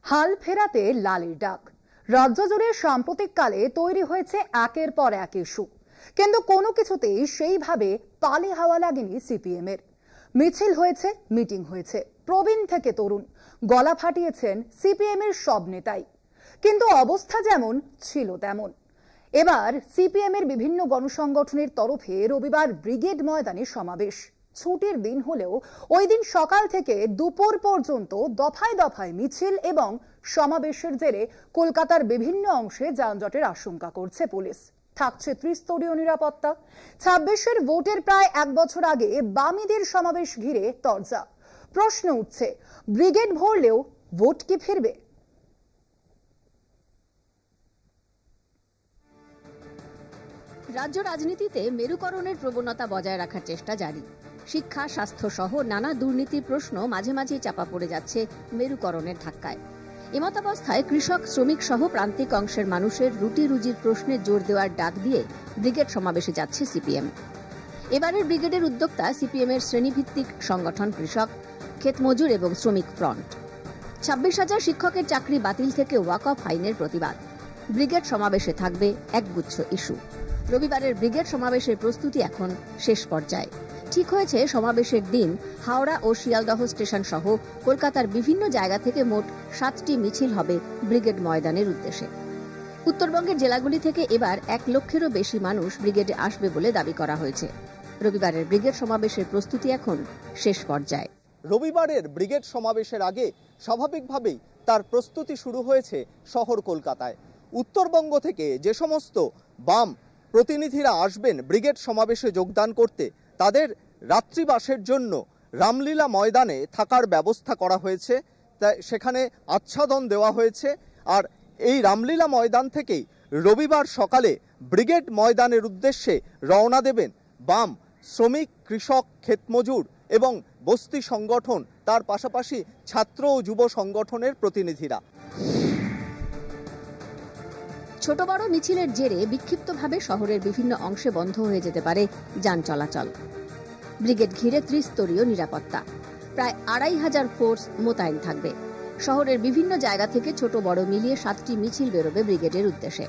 হাল ফেরাতে লালির ডাক। রাজ্য জুড়ে সাম্প্রতিককালে তৈরি হয়েছে একের পর এক ইস্যু, কিন্তু কোনো কিছুতেই সেইভাবে পালে হাওয়া লাগেনি সিপিএম এর। মিছিল হয়েছে, মিটিং হয়েছে, প্রবীণ থেকে তরুণ গলা ফাটিয়েছেন সিপিএম এর সব নেতাই, কিন্তু অবস্থা যেমন ছিল তেমন। এবার সিপিএম এর বিভিন্ন গণসংগঠনের তরফে রবিবার ব্রিগেড ময়দানে সমাবেশ। ছুটির দিন হলেও ওই দিন সকাল থেকে দুপুর পর্যন্ত দফায় দফায় মিছিল এবং সমাবেশের জেরে কলকাতার বিভিন্ন অংশে যানজটের আশঙ্কা করছে পুলিশ। থাকছে ত্রিস্তরীয় নিরাপত্তা। 26-এর ভোটের প্রায় এক বছর আগে বামেদের সমাবেশ ঘিরে তরজা। প্রশ্ন উঠছে, ব্রিগেড ভরলেও ভোট কি ফিরবে? রাজ্য রাজনীতিতে মেরুকরণের প্রবণতা বজায় রাখার চেষ্টা জারি। শিক্ষা, স্বাস্থ্য সহ নানা দুর্নীতির প্রশ্ন মাঝে মাঝেই চাপা পড়ে যাচ্ছে মেরুকরণের ধাক্কায়। এমতাবস্থায় কৃষক, শ্রমিক সহ প্রান্তিক অংশের মানুষের রুটি রুজির প্রশ্নে জোর দেওয়ার ডাক দিয়ে ব্রিগেড সমাবেশে যাচ্ছে সিপিএম। এবারের ব্রিগেডের উদ্যোক্তা সিপিএম এর শ্রেণীভিত্তিক সংগঠন কৃষক, ক্ষেতমজুর এবং শ্রমিক ফ্রন্ট। 26,000 শিক্ষকের চাকরি বাতিল থেকে ওয়াকফ আইনের প্রতিবাদ। ব্রিগেড সমাবেশে থাকবে একগুচ্ছ ইস্যু। রবিবারের ব্রিগেড সমাবেশের প্রস্তুতি এখন শেষ পর্যায়ে। ঠিক হয়েছে সমাবেশের দিন হাওড়া ও শিয়ালদহ স্টেশন সহ কলকাতার বিভিন্ন জায়গা থেকে মোট 7টি মিছিল হবে ব্রিগেড ময়দানের উদ্দেশ্যে। উত্তরবঙ্গের জেলাগুলি থেকে এবার 1 লক্ষেরও বেশি মানুষ ব্রিগেডে আসবে বলে দাবি করা হয়েছে। রবিবারের ব্রিগেড সমাবেশের প্রস্তুতি এখন শেষ পর্যায়ে। রবিবারের ব্রিগেড সমাবেশের আগে স্বাভাবিকভাবেই তার প্রস্তুতি শুরু হয়েছে শহর কলকাতায়। উত্তরবঙ্গ থেকে যে সমস্ত বাম প্রতিনিধিরা আসবেন ব্রিগেড সমাবেশে যোগদান করতে, তাদের রাত্রিবাসের জন্য রামলীলা ময়দানে থাকার ব্যবস্থা করা হয়েছে। তাই সেখানে আচ্ছাদন দেওয়া হয়েছে। আর এই রামলীলা ময়দান থেকেই রবিবার সকালে ব্রিগেড ময়দানের উদ্দেশ্যে রওনা দেবেন বাম, শ্রমিক, কৃষক, ক্ষেতমজুর এবং বস্তি সংগঠন, তার পাশাপাশি ছাত্র ও যুব সংগঠনের প্রতিনিধিরা। ছোট বড় মিছিলের জেরে বিক্ষিপ্তভাবে শহরের বিভিন্ন অংশে বন্ধ হয়ে যেতে পারে যান চলাচল। ব্রিগেড ঘিরে ত্রিস্তরীয় নিরাপত্তা, প্রায় 2,500 ফোর্স মোতায়েন থাকবে। শহরের বিভিন্ন জায়গা থেকে ছোট বড় মিলিয়ে 7টি মিছিল বেরোবে ব্রিগেডের উদ্দেশ্যে।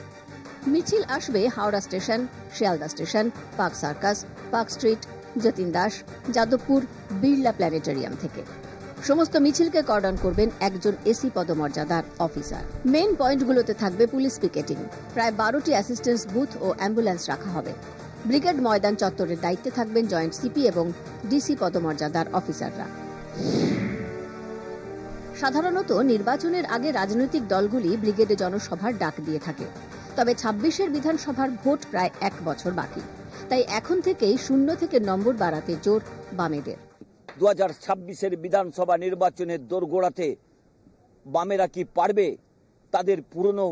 মিছিল আসবে Howrah station, Sealdah station, park circus, park street, Jatin Das, Jadavpur, Birla planetarium থেকে। সমস্ত মিছিলকে কর্ডন করবেন একজন এসি পদমর্যাদার অফিসার। মেইন পয়েন্টগুলোতে থাকবে পুলিশ পিকেটিং। প্রায় 12টি অ্যাসিস্ট্যান্স বুথ ও অ্যাম্বুলেন্স রাখা হবে। ব্রিগেড ময়দান চত্বরের দায়িত্বে থাকবেন জয়েন্ট সিপি এবং ডিসি পদমর্যাদার অফিসাররা। সাধারণত নির্বাচনের আগে রাজনৈতিক দলগুলি ব্রিগেডে জনসভার ডাক দিয়ে থাকে। তবে 26-এর বিধানসভার ভোট প্রায় 1 বছর বাকি, তাই এখন থেকেই 0 থেকে নম্বর বাড়াতে জোর বামেদের। 2026-এর বিধানসভা নির্বাচনের দোরগোড়াতে বামেরা কি পারবে তাদের পুরনো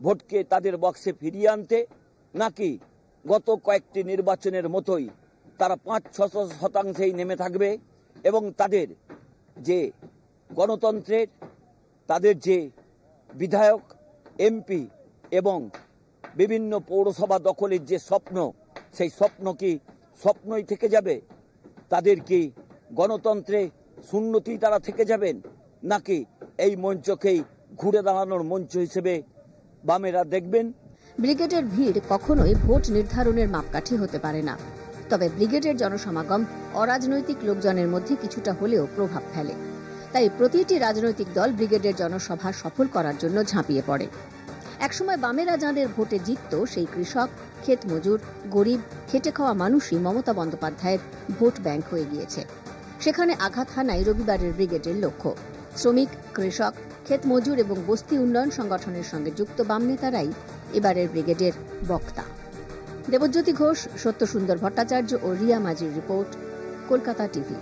ভোটকে তাদের বক্সে ফিরিয়ে আনতে, নাকি গত কয়েকটি নির্বাচনের মতোই তারা 5-6 শতাংশেই নেমে থাকবে এবং তাদের যে গণতন্ত্রের, তাদের যে বিধায়ক, এমপি এবং বিভিন্ন পৌরসভা দখলের যে স্বপ্ন, সেই স্বপ্ন কি স্বপ্নই থেকে যাবে? তাদের কি গণতন্ত্রে শূন্যতেই তারা থেকে যাবেন, নাকি এই মঞ্চকেই ঘুরে দাঁড়ানোর মঞ্চ হিসেবে বামেরা দেখবেন? ব্রিগেডের ভিড় কখনোই ভোট নির্ধারণের মাপকাঠি হতে পারে না। তবে ব্রিগেডের জনসমাগম অরাজনৈতিক লোকজনের মধ্যে কিছুটা হলেও প্রভাব ফেলে। তাই প্রতিটি রাজনৈতিক দল ব্রিগেডের জনসভা সফল করার জন্য ঝাঁপিয়ে পড়ে। একসময় বামেরা যাঁদের ভোটে জিতত, সেই কৃষক, ক্ষেতমজুর, গরিব, খেটে খাওয়া মানুষই মমতা বন্দ্যোপাধ্যায়ের ভোট ব্যাংক হয়ে গিয়েছে। সেখানে আঘাত হানাই রবিবারের ব্রিগেডের লক্ষ্য। শ্রমিক, কৃষক, ক্ষেতমজুর এবং বস্তি উন্নয়ন সংগঠনের সঙ্গে যুক্ত বাম নেতারাই এবারের ব্রিগেডের বক্তা। দেবজ্যোতি ঘোষ, সত্যসুন্দর ভট্টাচার্য ও রিয়া মাঝির রিপোর্ট, কলকাতা টিভি।